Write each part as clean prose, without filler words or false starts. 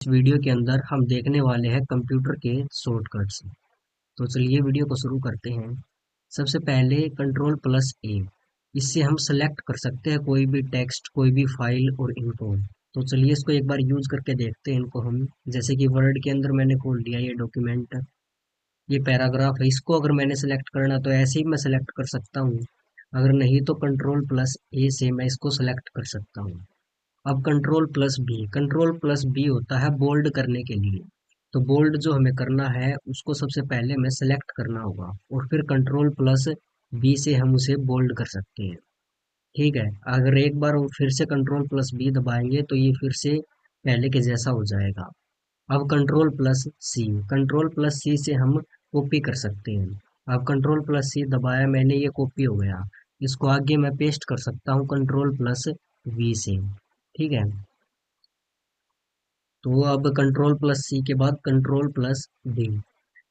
इस वीडियो के अंदर हम देखने वाले हैं कंप्यूटर के शॉर्टकट्स। तो चलिए वीडियो को शुरू करते हैं। सबसे पहले कंट्रोल+A, इससे हम सेलेक्ट कर सकते हैं कोई भी टेक्स्ट, कोई भी फाइल और इनको। तो चलिए इसको एक बार यूज करके देखते हैं इनको हम। जैसे कि वर्ड के अंदर मैंने खोल लिया ये डॉक्यूमेंट, ये पैराग्राफ है, इसको अगर मैंने सेलेक्ट करना तो ऐसे ही मैं सेलेक्ट कर सकता हूँ। अगर नहीं तो कंट्रोल+A से मैं इसको सेलेक्ट कर सकता हूँ। अब कंट्रोल प्लस बी होता है बोल्ड करने के लिए। तो बोल्ड जो हमें करना है उसको सबसे पहले हमें सेलेक्ट करना होगा और फिर कंट्रोल+B से हम उसे बोल्ड कर सकते हैं। ठीक है, अगर एक बार वो फिर से कंट्रोल+B दबाएंगे तो ये फिर से पहले के जैसा हो जाएगा। अब कंट्रोल प्लस सी से हम कॉपी कर सकते हैं। अब कंट्रोल+C दबाया मैंने, ये कॉपी हो गया। इसको आगे मैं पेस्ट कर सकता हूँ कंट्रोल+V से। ठीक है, तो अब कंट्रोल+C के बाद कंट्रोल+D।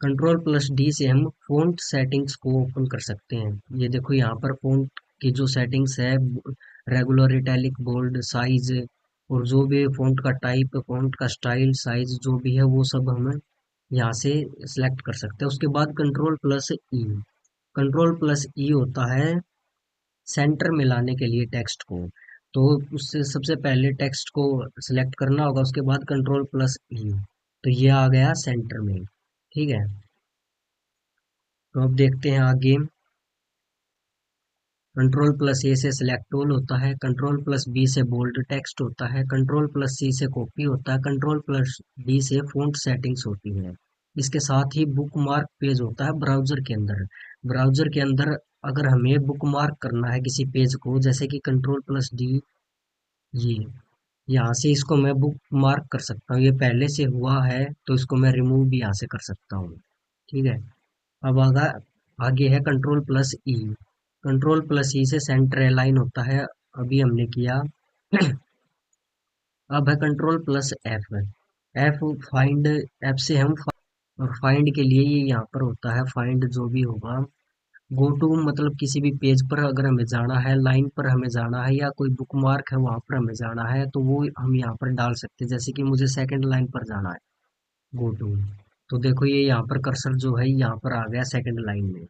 कंट्रोल+D से हम फ़ॉन्ट सेटिंग्स को ओपन कर सकते हैं। ये देखो यहाँ पर फ़ॉन्ट की जो सेटिंग्स है, रेगुलर, इटैलिक, बोल्ड, साइज और जो भी फ़ॉन्ट का टाइप, फ़ॉन्ट का स्टाइल, साइज जो भी है वो सब हम यहाँ से सिलेक्ट कर सकते हैं। उसके बाद कंट्रोल+E। कंट्रोल+E होता है सेंटर में लाने के लिए टेक्स्ट को। तो उससे सबसे पहले टेक्स्ट को सिलेक्ट करना होगा, उसके बाद कंट्रोल+E। तो ये आ गया सेंटर में। ठीक है, तो अब देखते हैं आगे। कंट्रोल+A से सिलेक्ट ऑल होता है, कंट्रोल+B से बोल्ड टेक्स्ट होता है, कंट्रोल+C से कॉपी होता है, कंट्रोल+D से फ़ॉन्ट सेटिंग्स होती है। इसके साथ ही बुक मार्क पेज होता है ब्राउज़र के अंदर। ब्राउज़र के अंदर अगर हमें बुक मार्क करना है किसी पेज को, जैसे कि कंट्रोल+D, ये यहाँ से इसको मैं बुक मार्क कर सकता हूँ। ये पहले से हुआ है तो इसको मैं रिमूव भी यहाँ से कर सकता हूँ। ठीक है, अब आगे है कंट्रोल+E। कंट्रोल+E से सेंटर अलाइन होता है, अभी हमने किया। अब है कंट्रोल+F। एफ फाइंड, एफ से हम और फाइंड के लिए ये यहाँ पर होता है, फाइंड जो भी होगा। गो टू मतलब किसी भी पेज पर अगर हमें जाना है, लाइन पर हमें जाना है या कोई बुक मार्क है वहां पर हमें जाना है तो वो हम यहाँ पर डाल सकते हैं। जैसे कि मुझे सेकंड लाइन पर जाना है, गो टू। तो देखो ये यहाँ पर कर्सर जो है यहाँ पर आ गया सेकंड लाइन में।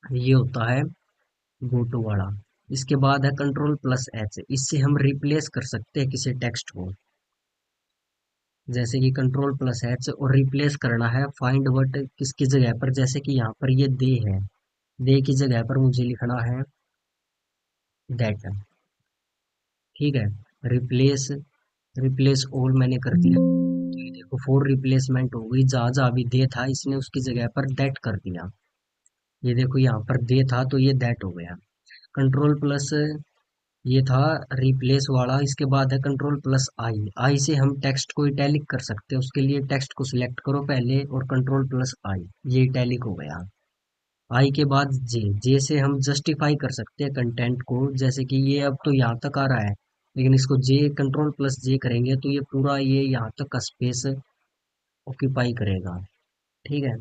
ये होता है गो टू वाला। इसके बाद है कंट्रोल+H। इससे हम रिप्लेस कर सकते हैं किसी टेक्स्ट को। जैसे कि कंट्रोल+H और रिप्लेस करना है फाइंड वर्ड किसकी जगह पर, जैसे कि यहाँ पर ये दे है, दे की जगह पर मुझे लिखना है दैट। ठीक है, रिप्लेस, रिप्लेस ऑल मैंने कर दिया। तो ये देखो फोर रिप्लेसमेंट हो गई, जहाँ जहाँ भी दे था इसने उसकी जगह पर दैट कर दिया। ये देखो यहाँ पर दे था तो ये दैट हो गया। कंट्रोल प्लस, ये था रिप्लेस वाला। इसके बाद है कंट्रोल+I। आई से हम टेक्स्ट को इटैलिक कर सकते हैं, उसके लिए टेक्स्ट को सिलेक्ट करो पहले और कंट्रोल+I, ये इटैलिक हो गया। आई के बाद जे से हम जस्टिफाई कर सकते हैं कंटेंट को। जैसे कि ये अब तो यहाँ तक आ रहा है, लेकिन इसको कंट्रोल+J करेंगे तो ये पूरा ये यहाँ तक का स्पेस ऑक्यूपाई करेगा। ठीक है,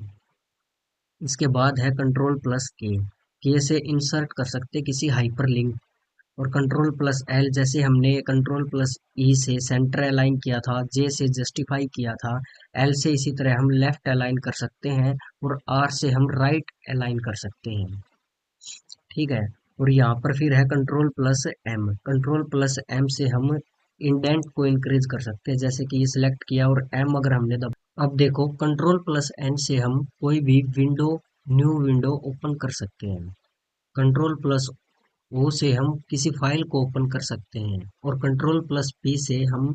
इसके बाद है कंट्रोल+K। से इंसर्ट कर सकते हैं किसी हाइपर लिंक। और कंट्रोल+L, जैसे हमने कंट्रोल+E से सेंटर अलाइन किया था, जे से जस्टिफाई किया था, एल से इसी तरह हम लेफ्ट अलाइन कर सकते हैं और आर से हम राइट अलाइन कर सकते हैं। ठीक है, और यहाँ पर फिर है कंट्रोल+M। कंट्रोल+M से हम इंडेंट को इंक्रीज कर सकते हैं, जैसे कि ये सिलेक्ट किया और M अगर हमने दबा। अब देखो कंट्रोल+N से हम कोई भी विंडो, न्यू विंडो ओपन कर सकते हैं। कंट्रोल+O से हम किसी फाइल को ओपन कर सकते हैं और कंट्रोल+P से हम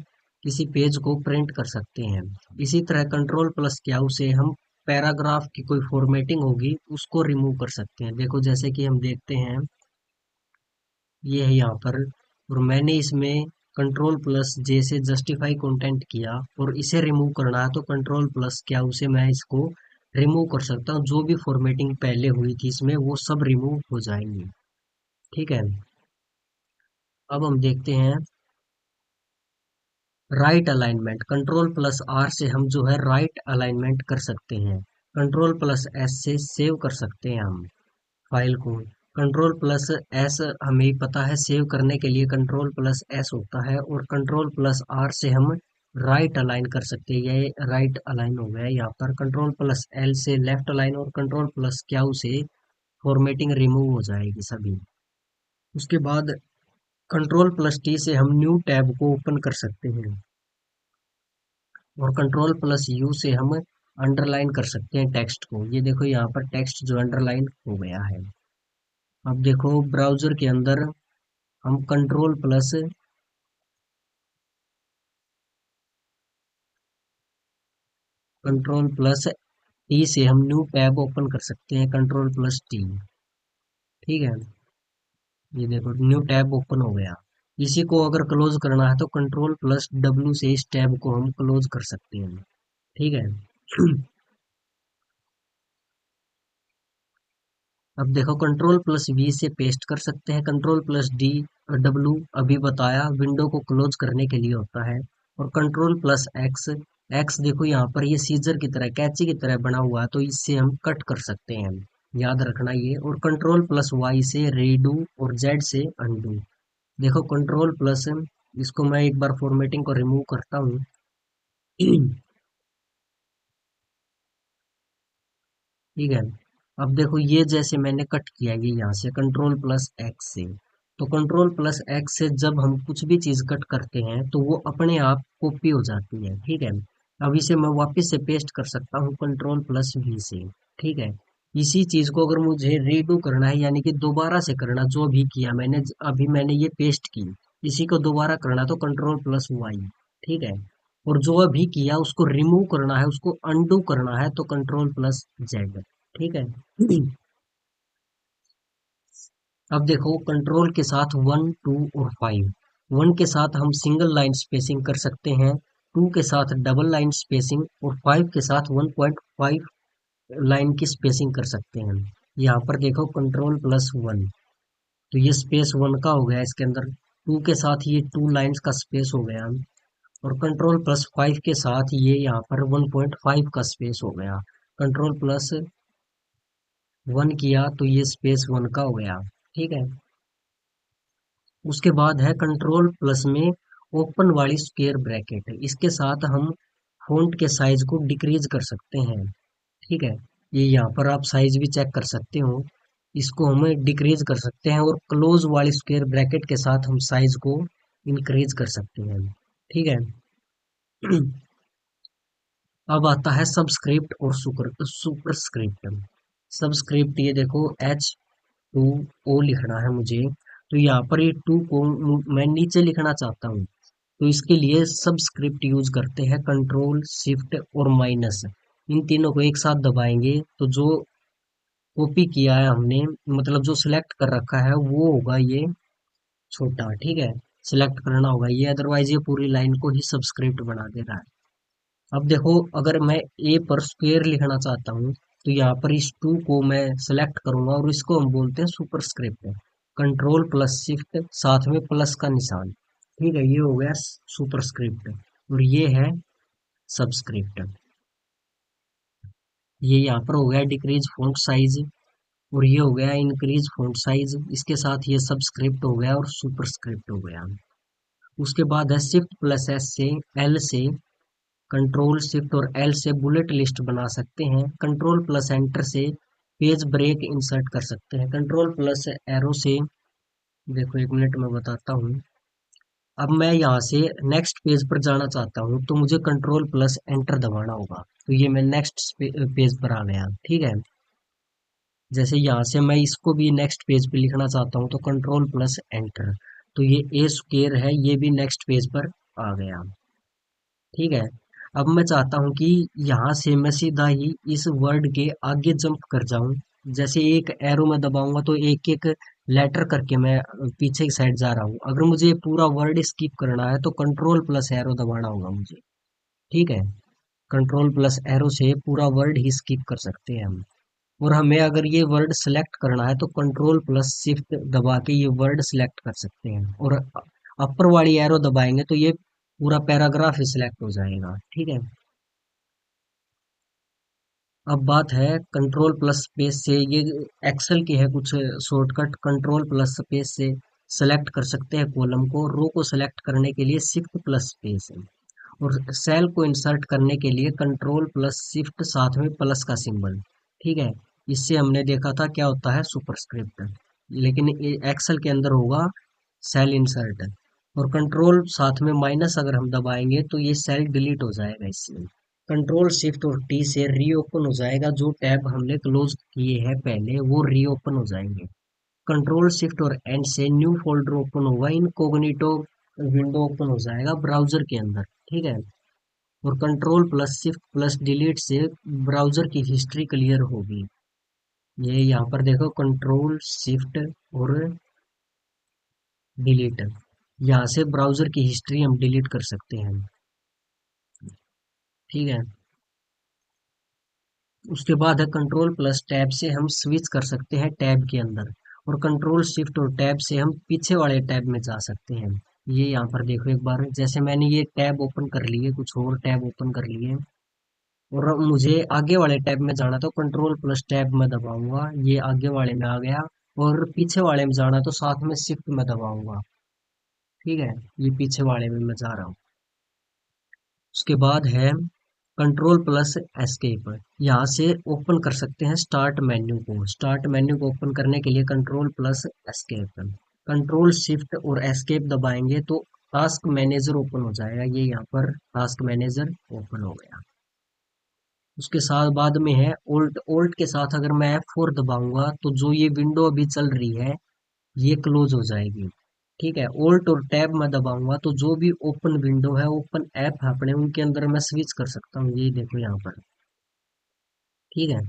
किसी पेज को प्रिंट कर सकते हैं। इसी तरह कंट्रोल+Q से हम पैराग्राफ की कोई फॉर्मेटिंग होगी उसको रिमूव कर सकते हैं। देखो जैसे कि हम देखते हैं, ये है यहाँ पर, और मैंने इसमें कंट्रोल+J से जस्टिफाई कंटेंट किया और इसे रिमूव करना है तो कंट्रोल+Q से मैं इसको रिमूव कर सकता हूँ। जो भी फॉर्मेटिंग पहले हुई थी इसमें वो सब रिमूव हो जाएंगी। ठीक है, अब हम देखते हैं राइट अलाइनमेंट। कंट्रोल+R से हम जो है राइट अलाइनमेंट कर सकते हैं। कंट्रोल+S से सेव कर सकते हैं हम फाइल को। कंट्रोल+S हमें पता है सेव करने के लिए कंट्रोल+S होता है और कंट्रोल+R से हम राइट अलाइन कर सकते हैं। ये राइट अलाइन हो गया। यहाँ पर कंट्रोल प्लस एल से लेफ्ट अलाइन और कंट्रोल प्लस क्यू से फॉर्मेटिंग रिमूव हो जाएगी सभी। उसके बाद कंट्रोल प्लस टी से हम न्यू टैब को ओपन कर सकते हैं और कंट्रोल प्लस यू से हम अंडरलाइन कर सकते हैं टेक्स्ट को। ये देखो यहाँ पर टेक्स्ट जो अंडरलाइन हो गया है। अब देखो ब्राउजर के अंदर हम कंट्रोल प्लस टी से हम न्यू टैब ओपन कर सकते हैं, कंट्रोल प्लस टी। ठीक है, ये देखो न्यू टैब ओपन हो गया। इसी को अगर क्लोज करना है तो कंट्रोल प्लस डब्ल्यू से इस टैब को हम क्लोज कर सकते हैं। ठीक है। अब देखो कंट्रोल प्लस वी से पेस्ट कर सकते हैं, कंट्रोल प्लस डी डब्ल्यू अभी बताया विंडो को क्लोज करने के लिए होता है। और कंट्रोल प्लस एक्स, एक्स देखो यहाँ पर ये सीजर की तरह कैंची की तरह बना हुआ है तो इससे हम कट कर सकते हैं, याद रखना ये। और कंट्रोल प्लस वाई से रीडू और जेड से अनडू। देखो कंट्रोल प्लस, इसको मैं एक बार फॉर्मेटिंग को रिमूव करता हूँ। ठीक है। अब देखो ये जैसे मैंने कट किया ये यहाँ से कंट्रोल प्लस एक्स से, तो कंट्रोल प्लस एक्स से जब हम कुछ भी चीज कट करते हैं तो वो अपने आप कॉपी हो जाती है। ठीक है। अब इसे मैं वापस से पेस्ट कर सकता हूँ कंट्रोल प्लस वी से। ठीक है। इसी चीज को अगर मुझे रीडू करना है यानी कि दोबारा से करना, जो भी किया मैंने अभी मैंने ये पेस्ट की, इसी को दोबारा करना तो कंट्रोल प्लस वाई। ठीक है। और जो अभी किया उसको रिमूव करना है, उसको अनडू करना है तो कंट्रोल प्लस जेड। ठीक है। अब देखो कंट्रोल के साथ वन टू और फाइव, वन के साथ हम सिंगल लाइन स्पेसिंग कर सकते हैं, टू के साथ डबल लाइन स्पेसिंग और फाइव के साथ 1.5 लाइन की स्पेसिंग कर सकते हैं। यहाँ पर देखो कंट्रोल प्लस वन, तो ये स्पेस वन का हो गया इसके अंदर। टू के साथ ये टू लाइन्स का स्पेस हो गया और कंट्रोल प्लस फाइव के साथ ये यहाँ पर 1.5 का स्पेस हो गया। कंट्रोल प्लस वन किया तो ये स्पेस वन का हो गया। ठीक है। उसके बाद है कंट्रोल प्लस में ओपन वाली स्क्वायर ब्रैकेट, इसके साथ हम फॉन्ट के साइज को डिक्रीज कर सकते हैं। ठीक है। ये यहाँ पर आप साइज भी चेक कर सकते हो, इसको हम डिक्रीज कर सकते हैं और क्लोज वाली स्क्वायर ब्रैकेट के साथ हम साइज को इंक्रीज कर सकते हैं। ठीक है। अब आता है सबस्क्रिप्ट और सुपरस्क्रिप्ट। सबस्क्रिप्ट ये देखो एच टू ओ लिखना है मुझे, तो यहाँ पर ये टू को मैं नीचे लिखना चाहता हूँ तो इसके लिए सबस्क्रिप्ट यूज करते हैं, कंट्रोल शिफ्ट और माइनस, इन तीनों को एक साथ दबाएंगे तो जो कॉपी किया है हमने, मतलब जो सिलेक्ट कर रखा है वो होगा ये छोटा। ठीक है। सिलेक्ट करना होगा ये, अदरवाइज ये पूरी लाइन को ही सबस्क्रिप्ट बना दे रहा है। अब देखो अगर मैं ए पर स्क्वेयर लिखना चाहता हूँ तो यहाँ पर इस टू को मैं सेलेक्ट करूंगा और इसको हम बोलते हैं सुपरस्क्रिप्ट। कंट्रोल प्लस शिफ्ट साथ में प्लस का निशान। ठीक है, ये हो गया सुपरस्क्रिप्ट और ये है सबस्क्रिप्ट। ये यहाँ पर हो गया डिक्रीज फॉन्ट साइज और ये हो गया इंक्रीज फॉन्ट साइज, इसके साथ ये सबस्क्रिप्ट हो गया और सुपरस्क्रिप्ट हो गया। उसके बाद है शिफ्ट प्लस एस से एल से, कंट्रोल शिफ्ट और एल से बुलेट लिस्ट बना सकते हैं, कंट्रोल प्लस एंटर से पेज ब्रेक इंसर्ट कर सकते हैं, कंट्रोल प्लस एरो से, देखो एक मिनट में बताता हूँ। अब मैं यहाँ से नेक्स्ट पेज पर जाना चाहता हूँ तो मुझे कंट्रोल प्लस एंटर दबाना होगा, तो ये मैं नेक्स्ट पेज पर आ गया। ठीक है। जैसे यहाँ से मैं इसको भी नेक्स्ट पेज पे लिखना चाहता हूँ तो कंट्रोल प्लस एंटर, तो ये ए स्क्वेयर है ये भी नेक्स्ट पेज पर आ गया। ठीक है। अब मैं चाहता हूँ कि यहाँ से मैं सीधा ही इस वर्ड के आगे जंप कर जाऊं, जैसे एक एरो में दबाऊंगा तो एक एक लेटर करके मैं पीछे की साइड जा रहा हूँ। अगर मुझे पूरा वर्ड स्किप करना है तो कंट्रोल प्लस एरो दबाना होगा मुझे। ठीक है। कंट्रोल प्लस एरो से पूरा वर्ड ही स्किप कर सकते हैं हम। और हमें अगर ये वर्ड सिलेक्ट करना है तो कंट्रोल प्लस शिफ्ट दबा के ये वर्ड सिलेक्ट कर सकते हैं और अपर वाली एरो दबाएंगे तो ये पूरा पैराग्राफ ही सिलेक्ट हो जाएगा। ठीक है। अब बात है कंट्रोल प्लस स्पेस से, ये एक्सेल की है कुछ शॉर्टकट, कंट्रोल प्लस स्पेस से सेलेक्ट कर सकते हैं कॉलम को, रो को सेलेक्ट करने के लिए शिफ्ट प्लस स्पेस है। और सेल को इंसर्ट करने के लिए कंट्रोल प्लस शिफ्ट साथ में प्लस का सिंबल। ठीक है, इससे हमने देखा था क्या होता है सुपरस्क्रिप्ट, लेकिन एक्सेल के अंदर होगा सेल इंसर्ट। और कंट्रोल साथ में माइनस अगर हम दबाएंगे तो ये सेल डिलीट हो जाएगा इससे। कंट्रोल शिफ्ट और टी से रीओपन हो जाएगा, जो टैब हमने क्लोज किए हैं पहले वो रीओपन हो जाएंगे। कंट्रोल शिफ्ट और एन से न्यू फोल्डर ओपन होगा, इनकॉग्निटो विंडो ओपन हो जाएगा ब्राउजर के अंदर। ठीक है, और control plus shift plus delete से ब्राउजर की हिस्ट्री क्लियर होगी। ये यहाँ पर देखो कंट्रोल शिफ्ट और डिलीट, यहाँ से ब्राउजर की हिस्ट्री हम डिलीट कर सकते हैं। ठीक है, उसके बाद है कंट्रोल प्लस टैब से हम स्विच कर सकते हैं टैब के अंदर, और कंट्रोल शिफ्ट और टैब से हम पीछे वाले टैब में जा सकते हैं। ये यहाँ पर देखो एक बार, जैसे मैंने ये टैब ओपन कर लिए, कुछ और टैब ओपन कर लिए, और अब मुझे आगे वाले टैब में जाना तो कंट्रोल प्लस टैब में दबाऊंगा, ये आगे वाले में आ गया। और पीछे वाले में जाना तो साथ में शिफ्ट में दबाऊंगा। ठीक है, ये पीछे वाले में मैं जा रहा हूँ। उसके बाद है कंट्रोल प्लस एस्केप, यहाँ से ओपन कर सकते हैं स्टार्ट मेन्यू को। स्टार्ट मेन्यू को ओपन करने के लिए control plus escape, control shift और एस्केप दबाएंगे तो टास्क मैनेजर ओपन हो जाएगा। ये यहाँ पर टास्क मैनेजर ओपन हो गया। उसके साथ बाद में है ओल्ट, ओल्ट के साथ अगर मैं F4 दबाऊंगा तो जो ये विंडो अभी चल रही है ये क्लोज हो जाएगी। ठीक है, ओल्ट और टैब में दबाऊंगा तो जो भी ओपन विंडो है, ओपन ऐप है अपने, उनके अंदर मैं स्विच कर सकता हूँ। ये देखो यहाँ पर। ठीक है,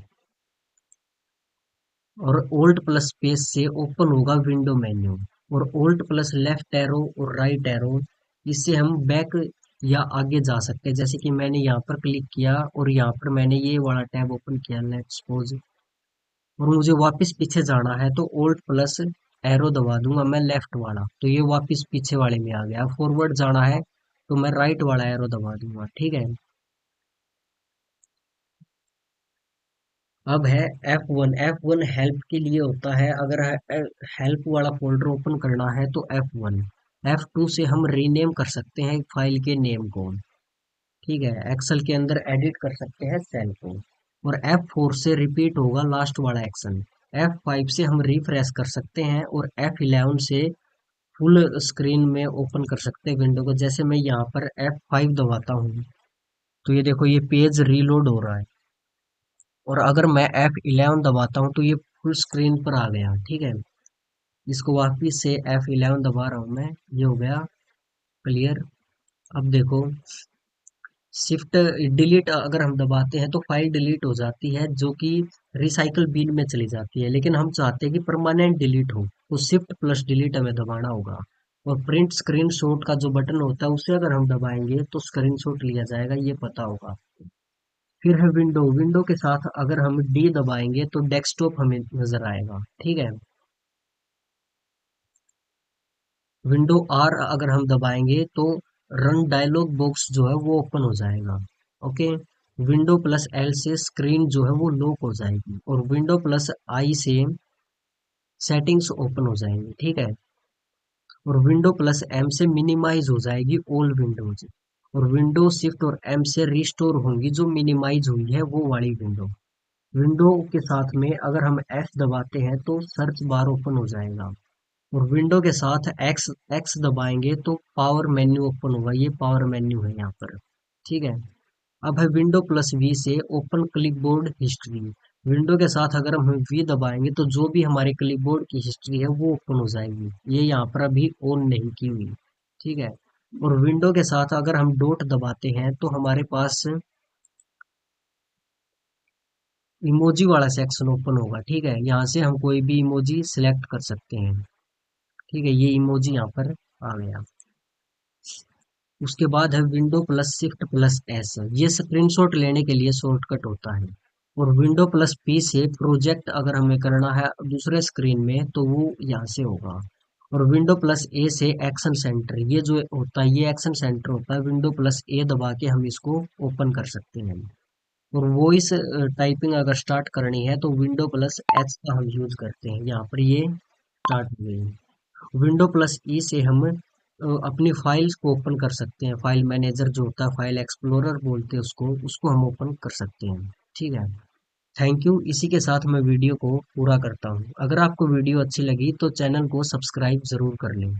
और ओल्ट प्लस स्पेस से ओपन होगा विंडो मेन्यू, और ओल्ट प्लस लेफ्ट एरो और राइट एरो, इससे हम बैक या आगे जा सकते हैं। जैसे कि मैंने यहाँ पर क्लिक किया और यहाँ पर मैंने ये वाला टैब ओपन किया, लेट्स सपोज, और मुझे वापस पीछे जाना है तो ओल्ट प्लस एरो दबा दूंगा मैं लेफ्ट वाला, तो ये वापस पीछे वाले में आ गया। फॉरवर्ड जाना है तो मैं राइट वाला एरो दबा दूंगा। ठीक है, अब है F1। F1 हेल्प के लिए होता है, अगर हेल्प वाला फोल्डर ओपन करना है तो F1। F2 से हम रीनेम कर सकते हैं फाइल के नेम को। ठीक है, एक्सेल के अंदर एडिट कर सकते हैं सेल को। और F4 से रिपीट होगा लास्ट वाला एक्शन। F5 से हम रिफ्रेश कर सकते हैं, और F11 से फुल स्क्रीन में ओपन कर सकते हैं विंडो को। जैसे मैं यहाँ पर F5 दबाता हूँ तो ये देखो ये पेज रीलोड हो रहा है, और अगर मैं F11 दबाता हूँ तो ये फुल स्क्रीन पर आ गया। ठीक है, इसको वापिस से F11 दबा रहा हूँ मैं, ये हो गया क्लियर। अब देखो शिफ्ट डिलीट अगर हम दबाते हैं तो फाइल डिलीट हो जाती है, जो कि रिसाइकल बिन में चली जाती है, लेकिन हम चाहते हैं कि परमानेंट डिलीट हो तो शिफ्ट प्लस डिलीट हमें दबाना होगा। और प्रिंट स्क्रीनशॉट का जो बटन होता है उसे अगर हम दबाएंगे तो स्क्रीनशॉट लिया जाएगा, ये पता होगा। फिर है विंडो, विंडो के साथ अगर हम डी दबाएंगे तो डेस्कटॉप हमें नजर आएगा। ठीक है, विंडो आर अगर हम दबाएंगे तो रन डायलॉग बॉक्स जो है वो ओपन हो जाएगा। ओके, विंडो प्लस एल से स्क्रीन जो है वो लॉक हो जाएगी, और विंडो प्लस आई से सेटिंग्स ओपन हो जाएंगी। ठीक है, और विंडो प्लस एम से मिनिमाइज हो जाएगी ऑल विंडोज, और विंडो शिफ्ट और एम से रिस्टोर होंगी जो मिनिमाइज हुई है वो वाली विंडो। विंडो के साथ में अगर हम एफ दबाते हैं तो सर्च बार ओपन हो जाएगा, और विंडो के साथ एक्स एक्स दबाएंगे तो पावर मेन्यू ओपन होगा। ये पावर मेन्यू है यहाँ पर। ठीक है, अब है विंडो प्लस वी से ओपन क्लिपबोर्ड हिस्ट्री। विंडो के साथ अगर हम वी दबाएंगे तो जो भी हमारे क्लिपबोर्ड की हिस्ट्री है वो ओपन हो जाएगी। ये यहाँ पर अभी ऑन नहीं की हुई। ठीक है, और विंडो के साथ अगर हम डॉट दबाते हैं तो हमारे पास इमोजी वाला सेक्शन ओपन होगा। ठीक है, यहाँ से हम कोई भी इमोजी सिलेक्ट कर सकते हैं। ठीक है, ये इमोजी यहाँ पर आ गया। उसके बाद है window plus shift plus S, ये स्क्रीनशॉट लेने के लिए शॉर्टकट होता है। और विंडो प्लस पी से प्रोजेक्ट अगर हमें करना है दूसरे स्क्रीन में तो वो यहाँ से होगा। और विंडो प्लस ए से एक्शन सेंटर, ये जो होता है ये एक्शन सेंटर होता है, विंडो प्लस ए दबा के हम इसको ओपन कर सकते हैं। और वॉइस टाइपिंग अगर स्टार्ट करनी है तो विंडो प्लस एच का हम यूज करते हैं। यहाँ पर ये स्टार्ट हो गई। विंडो प्लस ई से हम अपनी फाइल्स को ओपन कर सकते हैं। फाइल मैनेजर जो होता है, फाइल एक्सप्लोरर बोलते हैं उसको हम ओपन कर सकते हैं। ठीक है। Thank you. इसी के साथ मैं वीडियो को पूरा करता हूँ। अगर आपको वीडियो अच्छी लगी तो चैनल को सब्सक्राइब जरूर कर लें।